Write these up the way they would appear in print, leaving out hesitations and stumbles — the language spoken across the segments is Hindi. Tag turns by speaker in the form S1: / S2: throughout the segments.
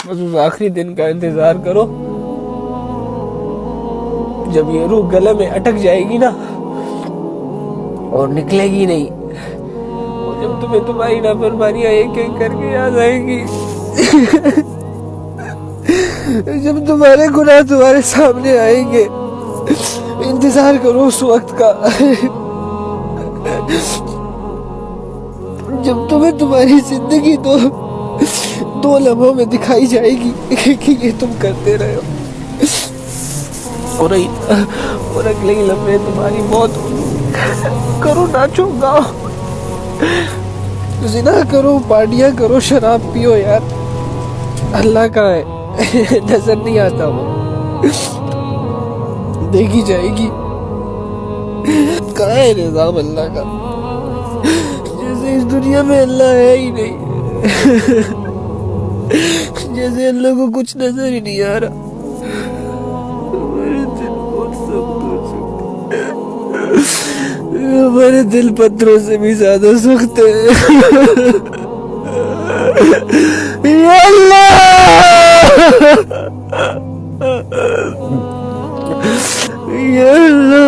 S1: बस उस आखिरी दिन का इंतजार करो जब ये रूह गले में अटक जाएगी ना और निकलेगी नहीं, और जब तुम्हें तुम्हारी नाफरमानियां एक एक करके याद आएंगी, जब तुम्हारे गुनाह तुम्हारे सामने आएंगे, इंतजार करो उस वक्त का जब तुम्हें तुम्हारी जिंदगी दो लम्हों में दिखाई जाएगी कि ये तुम करते रहे हो, और अगले ही लम्हे तुम्हारी मौत होगी। करो, नाचो, गाओ, जिना करो, पार्टियां करो, शराब पियो यार। अल्लाह का है नजर नहीं आता वो, देखी जाएगी। कहाँ है निजाम अल्लाह का? जैसे इस दुनिया में अल्लाह है ही नहीं, जैसे अल्लाह को कुछ नजर ही नहीं आ रहा। हमारे दिल पत्थरों से भी ज्यादा सख्त है। या अल्लाह, या अल्लाह,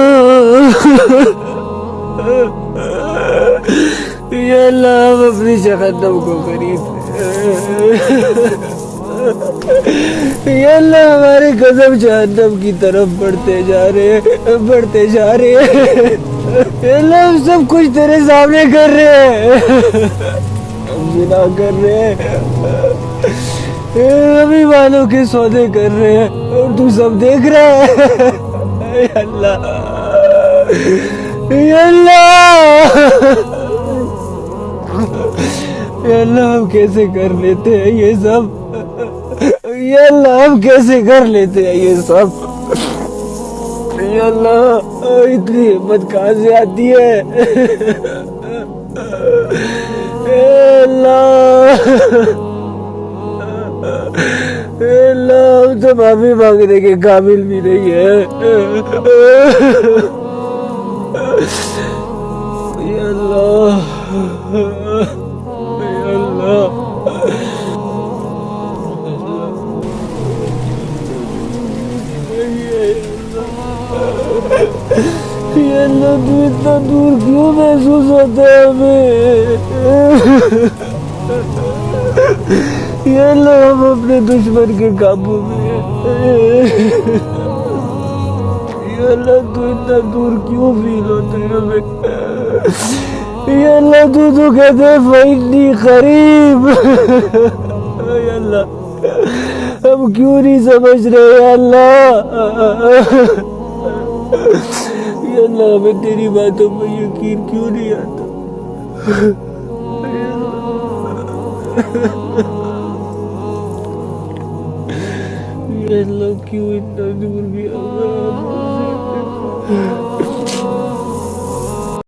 S1: या अल्लाह, हम अपनी जहन्नम को करीब, या अल्लाह, हमारे कदम जहन्नम की तरफ बढ़ते जा रहे हैं। अल्लाह, हम सब कुछ तेरे सामने कर रहे हैं, हम जिना कर रहे हैं, हम ईमानों के सौदे कर रहे हैं और तू सब देख रहा है। या अल्लाह, या अल्लाह, या अल्लाह, हम कैसे कर लेते हैं ये सब? या अल्लाह, हम कैसे कर लेते हैं ये सब? या अल्लाह, इतनी हिम्मत कहाँ से आती है? अल्लाह, हम तो माफी मांगने के काबिल भी नहीं है। या अल्लाह, या अल्लाह, ये अल्लाह, तू इतना दूर क्यों महसूस होता है हमें? ये अल्लाह, हम अपने दुश्मन के काबू में हैं। ये अल्लाह, तू इतना दूर क्यों फील होता है हमें? ये अल्लाह, तू तो कहते है फइन्नी करीब। ये अल्लाह, हम क्यों नहीं समझ रहे? अल्लाह, या अल्लाह, हमें तेरी बातों पर यकीन क्यों नहीं आता? या अल्लाह, क्यों इतना दूर भी आ